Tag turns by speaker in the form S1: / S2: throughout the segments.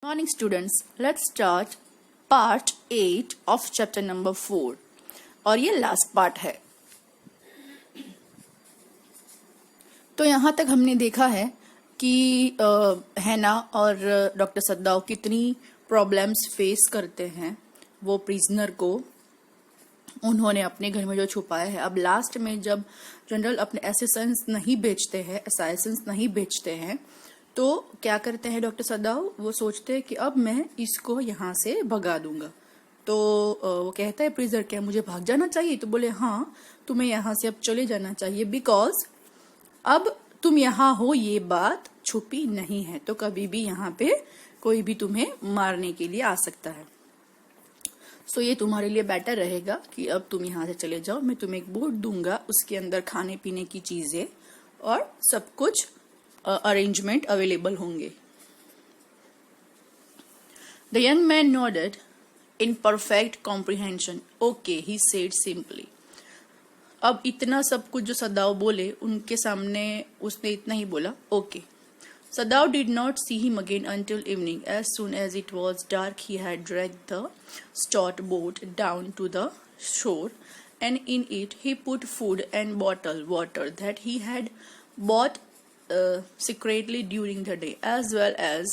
S1: Morning students, let's start part 8 of chapter number 4 और ये last part है। तो यहाँ तक हमने देखा है कि हैना और डॉक्टर सद्दाव कितनी प्रॉब्लम्स फेस करते हैं वो प्रिजनर को उन्होंने अपने घर में जो छुपाया है। अब लास्ट में जब जनरल अपने असैसिन्स नहीं बेचते हैं तो क्या करते हैं डॉक्टर सद्दाव, वो सोचते हैं कि अब मैं इसको यहाँ से भगा दूंगा। तो वो कहता है प्रिजनर, क्या मुझे भाग जाना चाहिए? तो बोले हाँ, तुम्हें यहाँ से अब चले जाना चाहिए, बिकॉज अब तुम यहाँ हो ये बात छुपी नहीं है, तो कभी भी यहाँ पे कोई भी तुम्हें मारने के लिए आ सकता है। सो ये तुम्हारे लिए बेटर रहेगा कि अब तुम यहाँ से चले जाओ। मैं तुम्हें एक बोर्ड दूंगा, उसके अंदर खाने पीने की चीजें और सब कुछ अरेंजमेंट अवेलेबल होंगे। The young man nodded in perfect comprehension. Okay, he said simply. अब इतना सब कुछ जो सदाव बोले उनके सामने उसने इतना ही बोला, okay. Sadav did not see him again until evening. As soon as it was dark, he had dragged the stout boat down to the shore, and in it he put food and bottled water that he had bought secretly during the day, as well as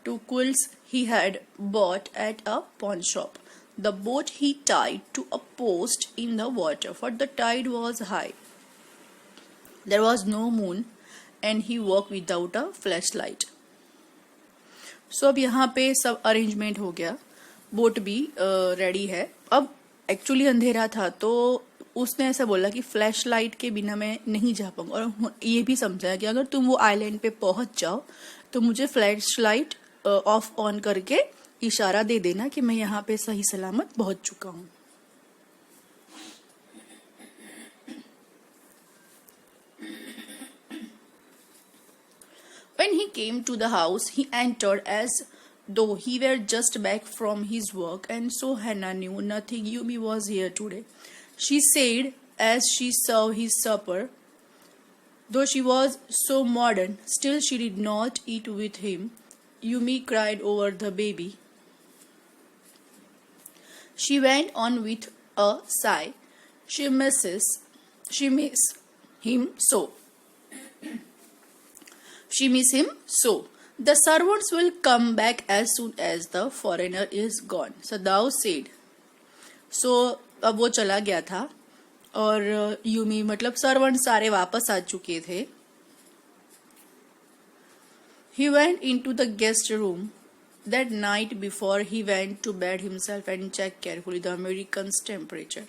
S1: 2 quilts he had bought at a pawn shop. The boat he tied to a post in the water, for the tide was high. There was no moon, and he walked without a flashlight. So अब यहाँ पे सब arrangement हो गया, boat भी ready है। अब actually अंधेरा था तो उसने ऐसा बोला कि फ्लैश लाइट के बिना मैं नहीं जा पाऊंगा, और ये भी समझाया कि अगर तुम वो आइलैंड पे पहुंच जाओ तो मुझे फ्लैश लाइट ऑफ ऑन करके इशारा दे देना कि मैं यहाँ पे सही सलामत पहुंच चुका हूँ। When he came to the house, he entered as though he were just back from his work, and so Hannah knew nothing. Yumi was here today, she said as she served his supper. Though she was so modern, still she did not eat with him. Yumi cried over the baby. She went on with a sigh. She misses him so. She miss him so. The servants will come back as soon as the foreigner is gone, Sadav said. So अब वो चला गया था और Yumi मतलब servant सारे वापस आ चुके थे। He went into the guest room that night before he went to bed himself and checked carefully the American's temperature,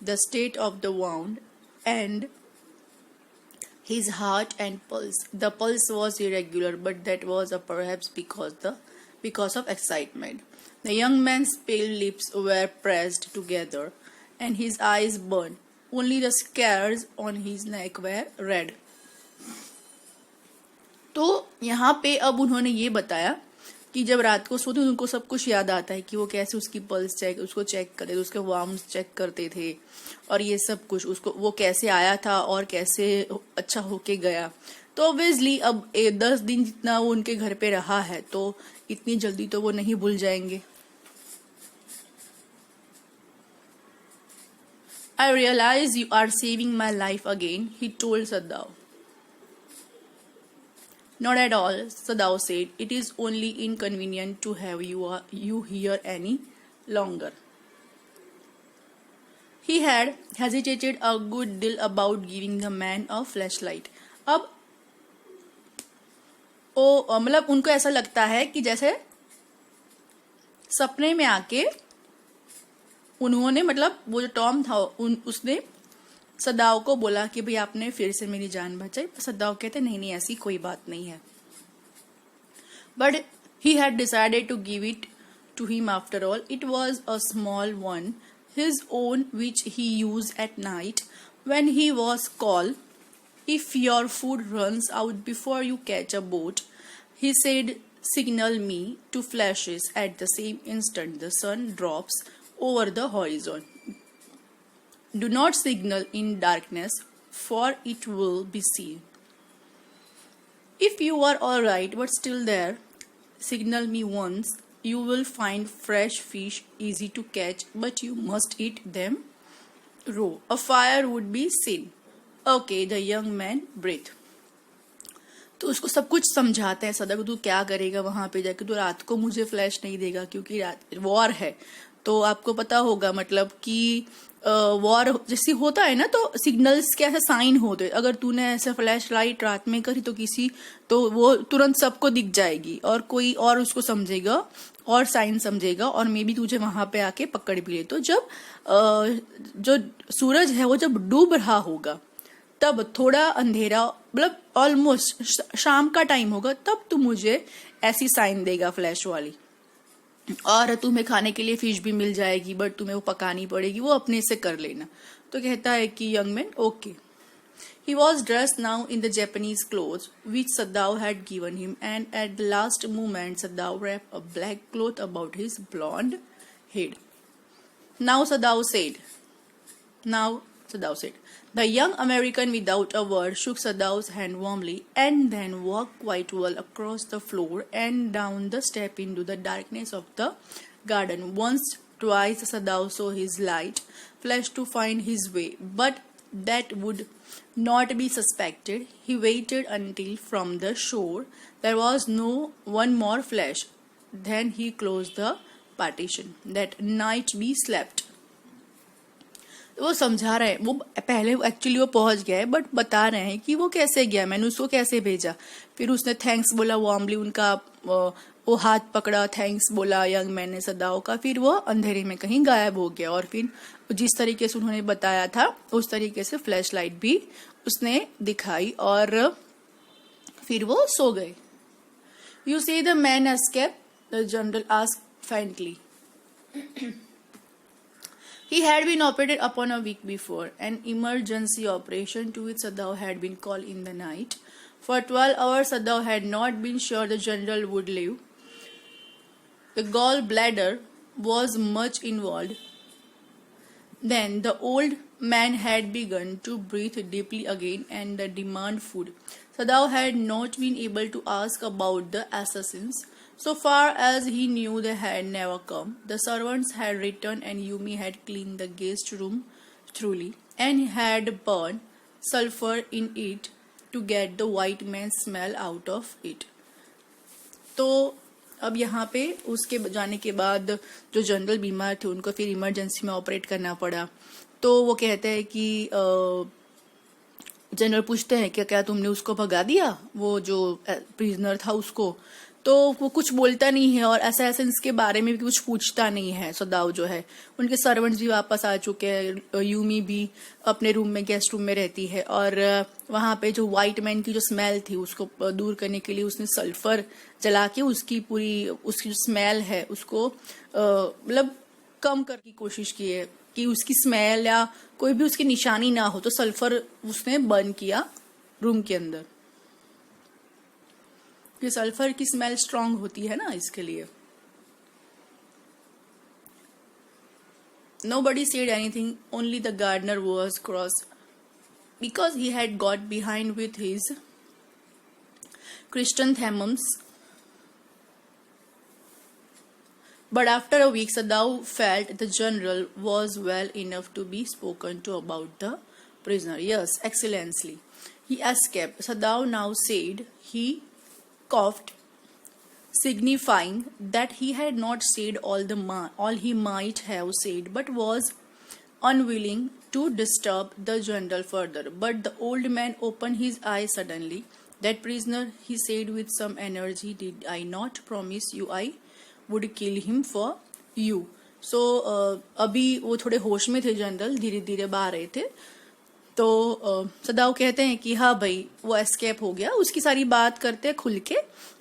S1: the state of the wound, and his heart and pulse. The pulse was irregular, but that was perhaps because of excitement. The young man's pale lips were pressed together, and his eyes burned. Only the scars on his neck were red. तो यहाँ पे अब उन्होंने ये बताया कि जब रात को सोते उनको सब कुछ याद आता है कि वो कैसे उसकी पल्स उसको चेक करते थे, उसके वार्म्स चेक करते थे और ये सब कुछ उसको वो कैसे आया था और कैसे अच्छा होके गया। तो ऑब्वियसली अब 10 दिन जितना वो उनके घर पे रहा है तो इतनी जल्दी तो वो नहीं भूल जाएंगे। I realize you are saving my life again, he told Sadav. Not at all, Sadav said. It is only inconvenient to have you here any longer. He had hesitated a good deal about giving the man a flashlight. अब मतलब उनको ऐसा लगता है कि जैसे सपने में आके उन्होंने मतलब वो जो टॉम था उसने सदाव को बोला कि भाई आपने फिर से मेरी जान बचाई। सदाव कहते नहीं ऐसी कोई बात नहीं है। But he had decided to give it to him after all. It was a small one, his own, which he use at night when he was cold. If your food runs out before you catch a boat, he said, signal me. 2 flashes. At the same instant the sun drops over the horizon. Do not signal in darkness, for it will be seen. If you are all right but still there, signal me once. You will find fresh fish easy to catch, but you must eat them raw. A fire would be sin. Okay, the young man breathed. तो उसको सब कुछ समझाते हैं सदा को, तू क्या करेगा वहां पे जाके, तो रात को मुझे फ्लैश नहीं देगा क्योंकि रात वॉर है। तो आपको पता होगा मतलब कि वॉर जैसे होता है ना, तो सिग्नल्स के ऐसे साइन होते, अगर तूने ऐसे फ्लैश लाइट रात में करी तो वो तुरंत सबको दिख जाएगी और कोई और उसको समझेगा और साइन समझेगा और मे बी तुझे वहां पे आके पकड़ भी ले। तो जब जो सूरज है वो जब डूब रहा होगा, तब थोड़ा अंधेरा मतलब ऑलमोस्ट शाम का टाइम होगा, तब तू मुझे ऐसी साइन देगा फ्लैश वाली, और तुम्हें खाने के लिए फिश भी मिल जाएगी, बट तुम्हें वो पकानी पड़ेगी, वो अपने से कर लेना। तो कहता है कि young man okay. He was dressed now in the Japanese clothes which Sadao had given him, and at the last moment Sadao wrapped a black cloth about his blonde head. Now Sadao said, the young American without a word shook Sadao's hand warmly and then walked quite well across the floor and down the step into the darkness of the garden. Once, twice Sadao saw his light flash to find his way, but that would not be suspected. He waited until from the shore there was no one more flash. Then he closed the partition. That night we slept. वो समझा रहे हैं, वो पहले actually वो पहुंच गया है, बट बता रहे हैं कि वो कैसे गया, मैंने उसको कैसे भेजा। फिर उसने थैंक्स बोला वार्मली, उनका वो हाथ पकड़ा, थैंक्स बोला यंग मैन ने सदाओ का, फिर वो अंधेरे में कहीं गायब हो गया। और फिर जिस तरीके से उन्होंने बताया था उस तरीके से फ्लैश लाइट भी उसने दिखाई और फिर वो सो गए। You see the man escape, the general asked faintly. He had been operated upon a week before. An emergency operation to which Sadao had been called in the night. For 12 hours Sadao had not been sure the general would live. The gallbladder was much involved. Then the old man had begun to breathe deeply again and demand food. Sadao had not been able to ask about the assassins. So far as he knew, they had never come. The servants had returned and Yumi had cleaned the guest room thoroughly and had burned sulfur in it to get the white man's smell out of it. तो अब यहाँ पे उसके जाने के बाद जो general बीमार थे उनको फिर इमरजेंसी में ऑपरेट करना पड़ा। तो वो कहते हैं कि जनरल पूछते हैं कि क्या तुमने उसको भगा दिया, वो जो प्रिजनर था उसको। तो वो कुछ बोलता नहीं है और असैसिन्स के बारे में भी कुछ पूछता नहीं है सदाओ जो है। उनके सर्वेंट्स भी वापस आ चुके हैं, यूमी भी अपने रूम में गेस्ट रूम में रहती है और वहां पे जो व्हाइट मैन की जो स्मेल थी उसको दूर करने के लिए उसने सल्फर जला के उसकी जो स्मेल है उसको मतलब कम करने की कोशिश की है कि उसकी स्मेल या कोई भी उसकी निशानी ना हो, तो सल्फर उसने बर्न किया रूम के अंदर। कि सल्फर की स्मेल स्ट्रांग होती है ना, इसके लिए। Nobody said anything, only the gardener was cross because he had got behind with his chrysanthemums. But after a week, Sadao felt the general was well enough to be spoken to about the prisoner. Yes, excellency. He escaped. Sadao now said he coughed, signifying that he had not said all he might have said, but was unwilling to disturb the general further. But the old man opened his eyes suddenly. That prisoner, he said with some energy, did I not promise you I would kill him for you? So अभी वो थोड़े होश में थे general, धीरे धीरे बाहर रहे थे। तो सदाओ कहते हैं कि हाँ भाई वो एस्केप हो गया, उसकी सारी बात करते हैं खुल के।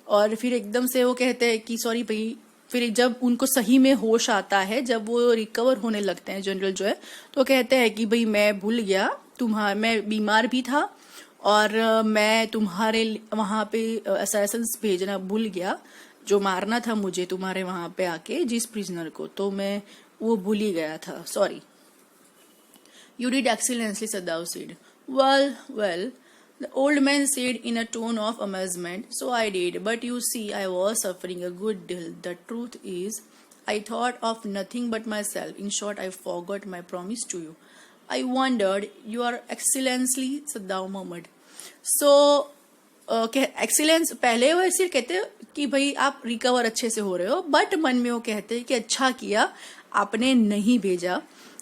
S1: और फिर एकदम से वो कहते हैं कि सॉरी भाई, फिर जब उनको सही में होश आता है, जब वो रिकवर होने लगते हैं जनरल जो है, तो कहते हैं कि भाई मैं भूल गया, मैं बीमार भी था और मैं तुम्हारे वहां पे असैसिन्स भेजना भूल गया, जो मारना था मुझे तुम्हारे वहां पे आके जिस प्रिजनर को, तो मैं वो भूल ही गया था, sorry. You did excellently, Sadao said. Well, The old man said in a tone of amazement, "So I did, but you see, I was suffering a good deal. The truth is, I thought of nothing but myself. In short, I forgot my promise to you. I wondered, Your Excellency, Saddam Mohammed." So, excellence पहले वो ऐसे कहते हैं कि भाई आप recover अच्छे से हो रहे हो, बट मन में वो कहते हैं कि अच्छा किया आपने नहीं भेजा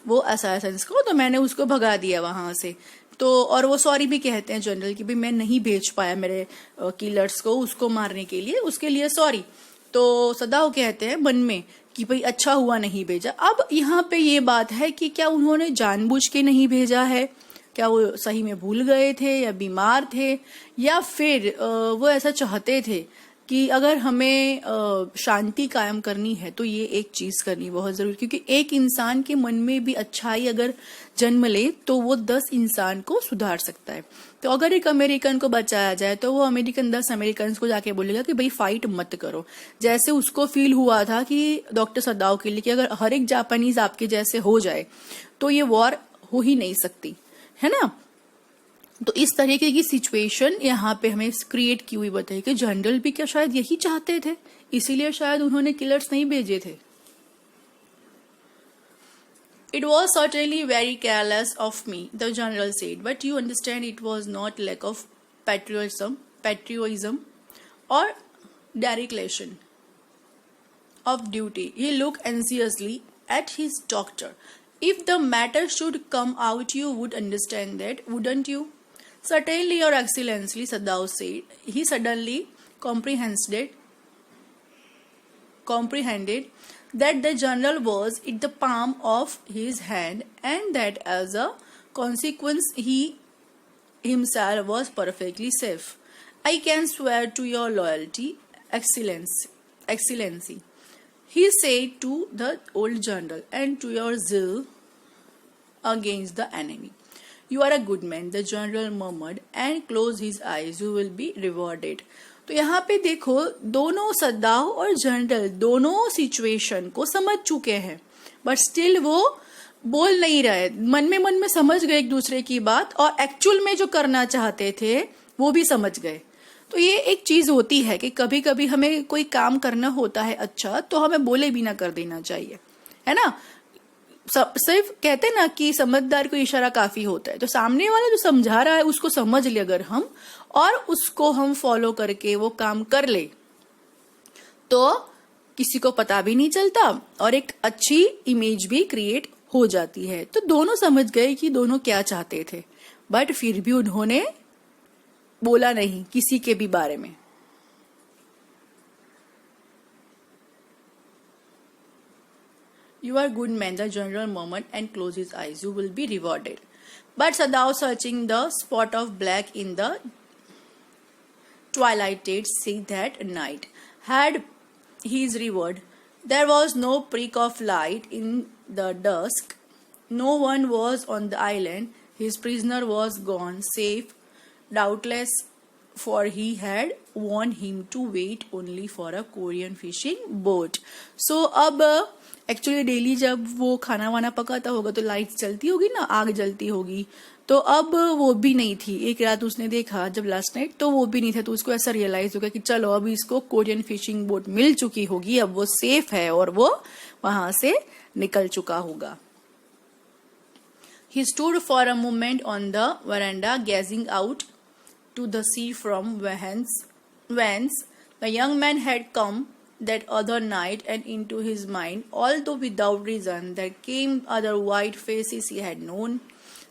S1: वो असैसिन्स को, तो मैंने उसको भगा दिया वहां से। तो और वो सॉरी भी कहते हैं जनरल कि भाई मैं नहीं भेज पाया मेरे किलर्स को उसको मारने के लिए, उसके लिए सॉरी। तो सदाव कहते हैं मन में कि भाई अच्छा हुआ नहीं भेजा। अब यहाँ पे ये बात है कि क्या उन्होंने जानबूझ के नहीं भेजा है, क्या वो सही में भूल गए थे या बीमार थे, या फिर वो ऐसा चाहते थे कि अगर हमें शांति कायम करनी है तो ये एक चीज करनी बहुत जरूरी, क्योंकि एक इंसान के मन में भी अच्छाई अगर जन्म ले तो वो 10 इंसान को सुधार सकता है। तो अगर एक अमेरिकन को बचाया जाए तो वो अमेरिकन 10 अमेरिकन को जाके बोलेगा कि भाई फाइट मत करो। जैसे उसको फील हुआ था कि डॉक्टर सदाव के लिए कि अगर हर एक जापानीज आपके जैसे हो जाए तो ये वॉर हो ही नहीं सकती, है ना। तो इस तरीके की सिचुएशन यहाँ पे हमें क्रिएट की हुई बताई कि जनरल भी क्या शायद यही चाहते थे, इसीलिए शायद उन्होंने किलर्स नहीं भेजे थे। It was certainly very careless of me, the general said, but you understand it was not lack of patriotism or dereliction of duty. He looked anxiously at his doctor. If the matter should come out, you would understand that, wouldn't you? Certainly, Your Excellency, Sadao said. He suddenly comprehended that the general was in the palm of his hand and that as a consequence he himself was perfectly safe. I can swear to your loyalty, Excellency, he said to the old general, and to your zeal against the enemy. You are a good man, the general murmured and closed his eyes. You will be rewarded. तो यहाँ पे देखो दोनों सद्दाव और general दोनों situation को समझ चुके हैं, बट स्टिल वो बोल नहीं रहे, मन में समझ गए एक दूसरे की बात और एक्चुअल में जो करना चाहते थे वो भी समझ गए। तो ये एक चीज होती है कि कभी कभी हमें कोई काम करना होता है अच्छा तो हमें बोले भी ना कर देना चाहिए, है ना। सिर्फ कहते ना कि समझदार को इशारा काफी होता है, तो सामने वाला जो समझा रहा है उसको समझ ले अगर हम और उसको हम फॉलो करके वो काम कर ले तो किसी को पता भी नहीं चलता और एक अच्छी इमेज भी क्रिएट हो जाती है। तो दोनों समझ गए कि दोनों क्या चाहते थे, बट फिर भी उन्होंने बोला नहीं किसी के भी बारे में। You are good man, the general murmured and closed his eyes. You will be rewarded. But Sadao, searching the spot of black in the twilighted sea that night, had his reward. There was no prick of light in the dusk. No one was on the island. His prisoner was gone, safe, doubtless, for he had warned him to wait only for a Korean fishing boat. So, अब actually daily जब वो खाना वाना पकाता होगा तो light जलती होगी ना, आग जलती होगी, तो अब वो भी नहीं थी। एक रात उसने देखा जब लास्ट नाइट तो वो भी नहीं था, तो उसको ऐसा रियलाइज हो गया कि चलो अब इसको कोरियन फिशिंग बोट मिल चुकी होगी, अब वो सेफ है और वो वहां से निकल चुका होगा। He stood for a moment on the veranda gazing out to the sea from whence the young man had come that other night, and into his mind, although without reason, there came other white faces he had known.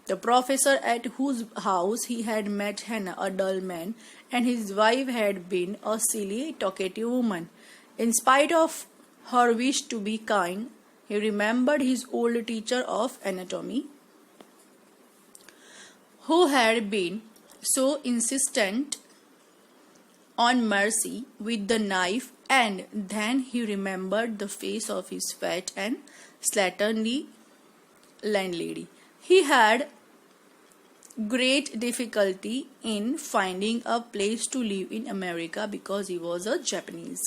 S1: The professor at whose house he had met Hannah, a dull man, and his wife had been a silly, talkative woman. In spite of her wish to be kind, he remembered his old teacher of anatomy, who had been so insistent on mercy with the knife, and then he remembered the face of his fat and slatternly landlady. He had great difficulty in finding a place to live in America because he was a Japanese.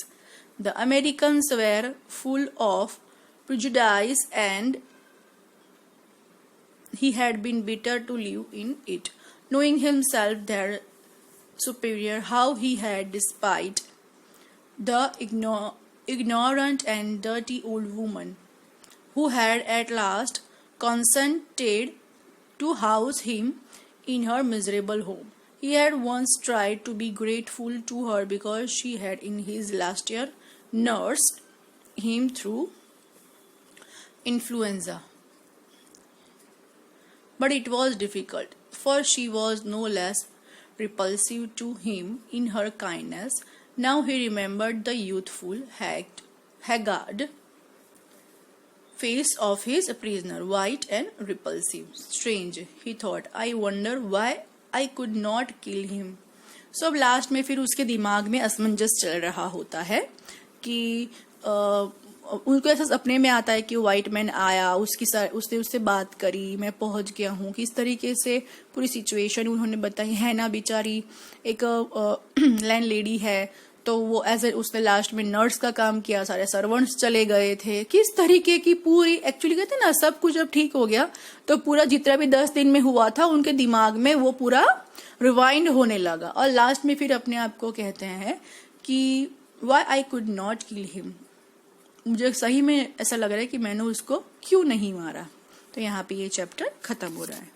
S1: The Americans were full of prejudice and he had been bitter to live in it. Knowing himself there superior, how he had, despite the ignorant and dirty old woman who had at last consented to house him in her miserable home. He had once tried to be grateful to her because she had in his last year nursed him through influenza. But it was difficult, for she was no less repulsive to him in her kindness. Now he remembered the youthful, haggard face of his prisoner, white and repulsive. Strange, he thought. I wonder why I could not kill him. So अब last में फिर उसके दिमाग में असमंजस चल रहा होता है कि उनको ऐसा अपने में आता है कि व्हाइट मैन आया, उसने उससे बात करी, मैं पहुंच गया हूँ, किस तरीके से पूरी सिचुएशन उन्होंने बताई है ना। बेचारी एक लैंड लेडी है, तो वो उसने लास्ट में नर्स का काम किया, सारे सर्वेंट्स चले गए थे, किस तरीके की पूरी एक्चुअली कहते हैं ना, सब कुछ जब ठीक हो गया तो पूरा जितना भी 10 दिन में हुआ था उनके दिमाग में वो पूरा रिवाइंड होने लगा। और लास्ट में फिर अपने आप को कहते हैं कि why I could not kill him, मुझे सही में ऐसा लग रहा है कि मैंने उसको क्यों नहीं मारा। तो यहाँ पे ये चैप्टर खत्म हो रहा है।